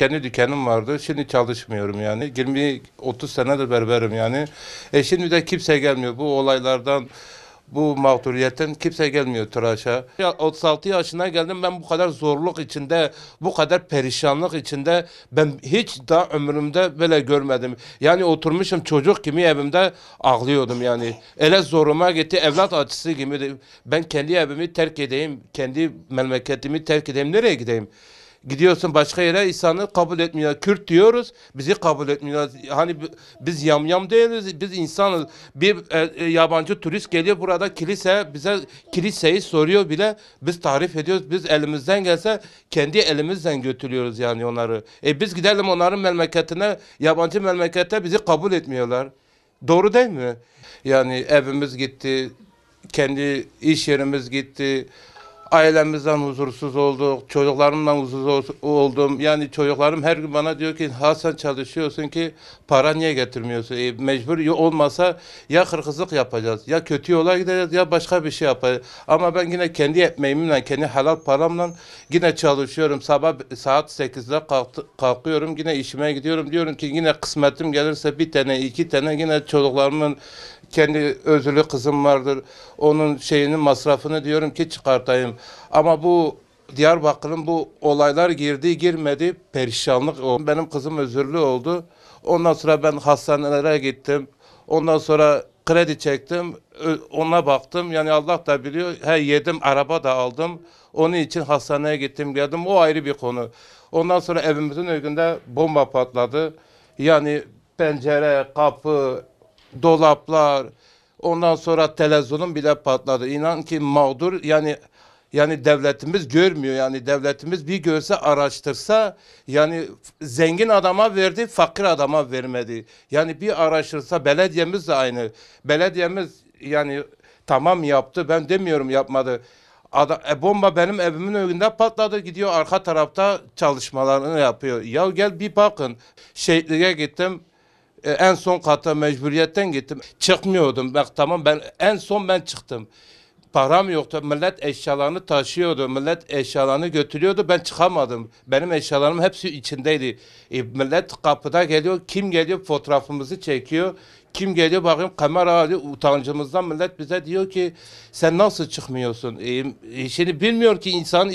kendi dükkanım vardı. Şimdi çalışmıyorum yani. 20-30 senedir berberim yani. Şimdi de kimse gelmiyor. Bu olaylardan, bu mağduriyetten kimse gelmiyor tıraşa. 36 yaşına geldim, ben bu kadar zorluk içinde, bu kadar perişanlık içinde ben hiç daha ömrümde böyle görmedim. Yani oturmuşum çocuk gibi evimde ağlıyordum yani. Ele zoruma gitti, evlat acısı gibi. Ben kendi evimi terk edeyim, kendi memleketimi terk edeyim, nereye gideyim? Gidiyorsun başka yere, insanı kabul etmiyor. Kürt diyoruz, bizi kabul etmiyor. Hani biz yamyam değiliz, biz insanız. Bir yabancı turist geliyor burada, kilise bize kiliseyi soruyor bile, biz tarif ediyoruz. Biz elimizden gelse kendi elimizden götürüyoruz yani onları. Biz gidelim onların memleketine, yabancı memlekette bizi kabul etmiyorlar. Doğru değil mi? Yani evimiz gitti, kendi iş yerimiz gitti. Ailemizden huzursuz olduk, çocuklarımdan huzursuz oldum. Yani çocuklarım her gün bana diyor ki, Hasan çalışıyorsun ki para niye getirmiyorsun? Mecbur olmasa ya hırsızlık yapacağız, ya kötü yola gideceğiz, ya başka bir şey yapacağız. Ama ben yine kendi ekmeğimle, kendi helal paramla yine çalışıyorum. Sabah saat 8'de kalkıyorum, yine işime gidiyorum. Diyorum ki yine kısmetim gelirse bir tane, iki tane yine çocuklarımın, kendi özürlü kızım vardır. Onun şeyinin masrafını diyorum ki çıkartayım. Ama bu Diyarbakır'ın bu olaylar girdi girmedi perişanlık oldu. Benim kızım özürlü oldu. Ondan sonra ben hastanelere gittim. Ondan sonra kredi çektim. Ona baktım. Yani Allah da biliyor. Yedim, araba da aldım. Onun için hastaneye gittim geldim. O ayrı bir konu. Ondan sonra evimizin önünde bomba patladı. Yani pencere, kapı, dolaplar, ondan sonra televizyonum bile patladı. İnan ki mağdur yani devletimiz görmüyor, yani devletimiz bir görse, araştırsa, yani zengin adama verdi, fakir adama vermedi. Yani bir araştırsa, belediyemiz de aynı. Belediyemiz yani tamam yaptı, ben demiyorum yapmadı. Bomba benim evimin önünde patladı, gidiyor arka tarafta çalışmalarını yapıyor. Ya gel bir bakın. Şehitliğe gittim. En son kata mecburiyetten gittim. Çıkmıyordum. Bak tamam, en son ben çıktım. Param yoktu. Millet eşyalarını taşıyordu. Millet eşyalarını götürüyordu. Ben çıkamadım. Benim eşyalarım hepsi içindeydi. Millet kapıda geliyor. Kim geliyor fotoğrafımızı çekiyor. Kim geliyor bakayım kamera alıyor. Utancımızdan millet bize diyor ki sen nasıl çıkmıyorsun? Şimdi bilmiyor ki insanın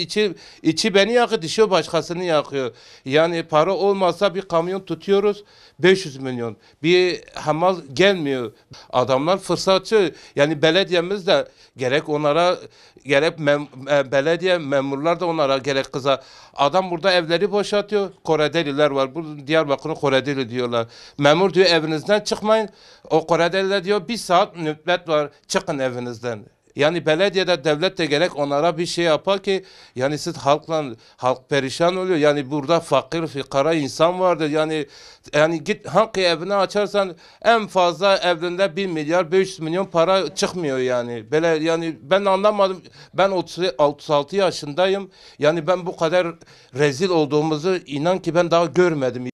içi beni yakıyor, dışı başkasını yakıyor. Yani para olmasa bir kamyon tutuyoruz 500 milyon. Bir hamal gelmiyor. Adamlar fırsatçı. Yani belediyemiz de gerek onlara, gerek belediye memurlar da onlara, gerek kıza. Adam burada evleri boşaltıyor. Koredeliler var. Bu Diyarbakır'ın Koredeli diyorlar. Memur diyor evinizden çıkmayın. O Koredeliler diyor bir saat nöbet var. Çıkın evinizden. Yani belediyede, devlet de gerek onlara bir şey yapar ki yani siz halk perişan oluyor. Yani burada fakir fukara insan vardır. Yani git hangi evini açarsan en fazla evinde 1 milyar 500 milyon para çıkmıyor yani. Böyle yani ben anlamadım. Ben 36 yaşındayım. Yani ben bu kadar rezil olduğumuzu inan ki ben daha görmedim.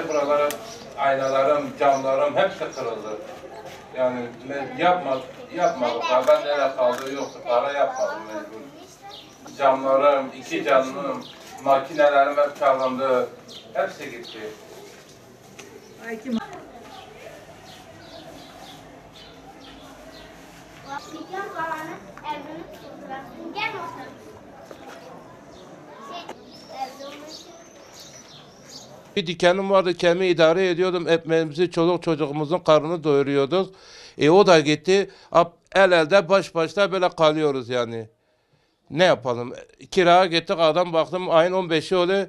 Buralara aynalarım, camlarım hepsi kırıldı. Yani yapmadık. Ben nereye kaldığı yoktu. Para yapmadım mecbur. Camlarım, iki camım, makinelerim hep çalındı. Hepsi gitti. Bir dükkanım vardı, kendimi idare ediyordum. Ekmeğimizi, çoluk çocuğumuzun karnını doyuruyorduk. O da gitti. El elde baş başta böyle kalıyoruz yani. Ne yapalım? Kiraya gittik, adam baktım ayın 15'i oluyor.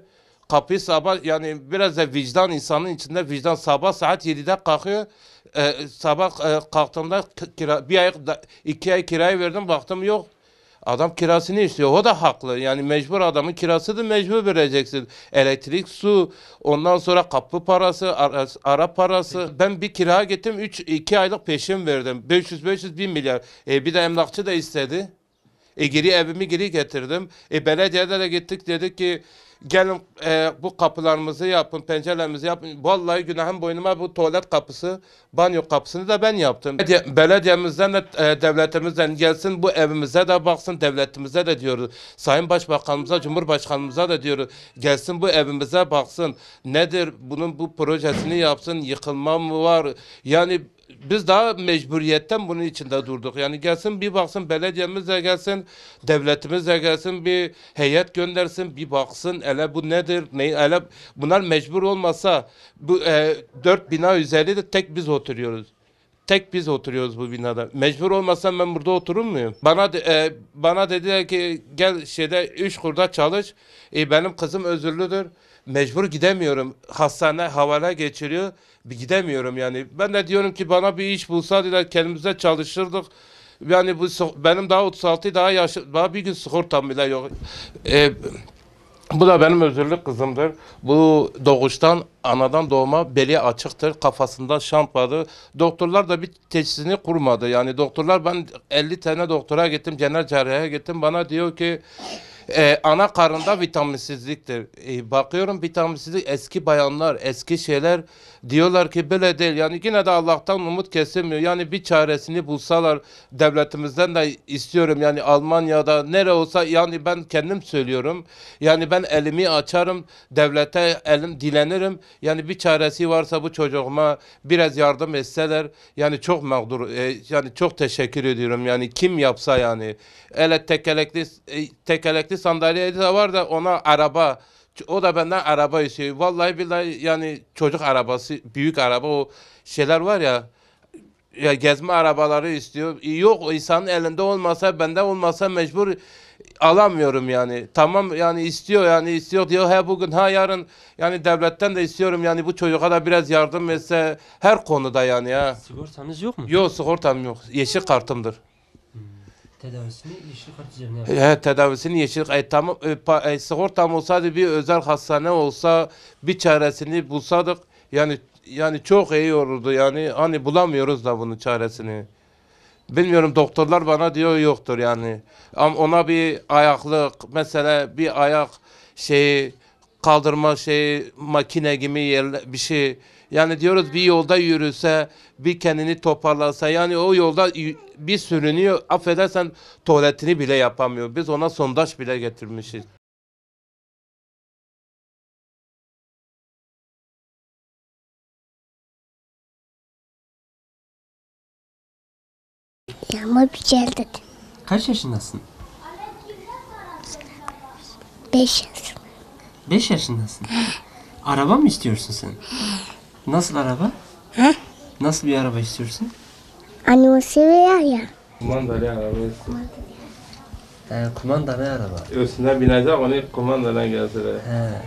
Kapıyı sabah, yani biraz da vicdan, insanın içinde vicdan, sabah saat 7'de kalkıyor. Sabah kalktığımda bir ay, 2 ay kirayı verdim, baktım yok. Adam kirasını istiyor. O da haklı. Yani mecbur, adamın kirasını mecbur vereceksin. Elektrik, su, ondan sonra kapı parası, ara parası. Ben bir kira gittim, 2 aylık peşin verdim. 500 1 milyar. Bir de emlakçı da istedi. Geri evimi geri getirdim. Belediyede de gittik, dedik ki Gelin bu kapılarımızı yapın, pencerelerimizi yapın. Vallahi günahım boynuma, bu tuvalet kapısı, banyo kapısını da ben yaptım. Belediyemizden de devletimizden gelsin, bu evimize de baksın, devletimize de diyoruz. Sayın Başbakanımıza, Cumhurbaşkanımıza da diyoruz. Gelsin bu evimize baksın. Nedir bunun, bu projesini yapsın, yıkılma mı var? Yani biz daha mecburiyetten bunun içinde durduk. Yani gelsin bir baksın, belediyemiz de gelsin, devletimiz de gelsin, bir heyet göndersin, bir baksın hele bu nedir, ne hele bunlar mecbur olmasa bu 4 bina üzeri de tek biz oturuyoruz. Tek biz oturuyoruz bu binada. Mecbur olmasam ben burada oturur muyum? Bana dediler ki gel şeyde Üsküdar'da çalış. Benim kızım özürlüdür. Mecbur gidemiyorum. Hastane havale geçiriyor. Bir gidemiyorum yani. Ben de diyorum ki bana bir iş bulsa dediler, kendimize çalışırdık. Yani benim daha 36, daha yaşı, daha bir gün sigortam bile yok. Bu da benim özürlü kızımdır. Bu doğuştan, anadan doğma beli açıktır. Kafasında şant vardı. Doktorlar da bir teşhisini kurmadı. Yani doktorlar, ben 50 tane doktora gittim, genel cerrahiye gittim. Bana diyor ki ana karında vitaminsizliktir. Bakıyorum vitaminsizlik, eski bayanlar, eski şeyler diyorlar ki böyle değil. Yani yine de Allah'tan umut kesilmiyor. Yani bir çaresini bulsalar, devletimizden de istiyorum. Yani Almanya'da nere olsa, yani ben kendim söylüyorum. Yani ben elimi açarım, devlete elim dilenirim. Yani bir çaresi varsa bu çocuğuma biraz yardım etseler, yani çok mağdur, yani çok teşekkür ediyorum. Yani kim yapsa yani. Ele tekerlekli sandalye de var da ona araba. O da benden araba istiyor. Vallahi billahi yani çocuk arabası, büyük araba, o şeyler var ya. Ya gezme arabaları istiyor. Yok, o insanın elinde olmasa, bende olmasa mecbur alamıyorum yani. Tamam yani istiyor, yani istiyor diyor, ha bugün ha yarın, yani devletten de istiyorum yani bu çocuğa da biraz yardım etse her konuda yani ya. Sigortanız yok mu? Yok, sigortam yok. Yeşil kartımdır. Tedavisini yeşil kart üzerine yapıyor. Tedavisini yeşil, tamam, sigortam olsaydı, bir özel hastane olsa, bir çaresini bulsadık yani çok iyi olurdu yani, hani bulamıyoruz da bunun çaresini. Bilmiyorum, doktorlar bana diyor yoktur yani. Ama ona bir ayaklık, mesela bir ayak şeyi, kaldırma şeyi, makine gibi bir şey. Yani diyoruz bir yolda yürüse, bir kendini toparlasa, yani o yolda bir sürünüyor. Affedersen tuvaletini bile yapamıyor. Biz ona sondaj bile getirmişiz. Ama bir geldi. Kaç yaşındasın? 5 yaşım. 5 yaşındasın. Araba mı istiyorsun sen? Nasıl araba? Ha? Nasıl bir araba istiyorsun? Annem seviyor ya. Kumandalı arabası. Kumandalı araba. Üstüne binecek, onu kumandadan geldiler. He.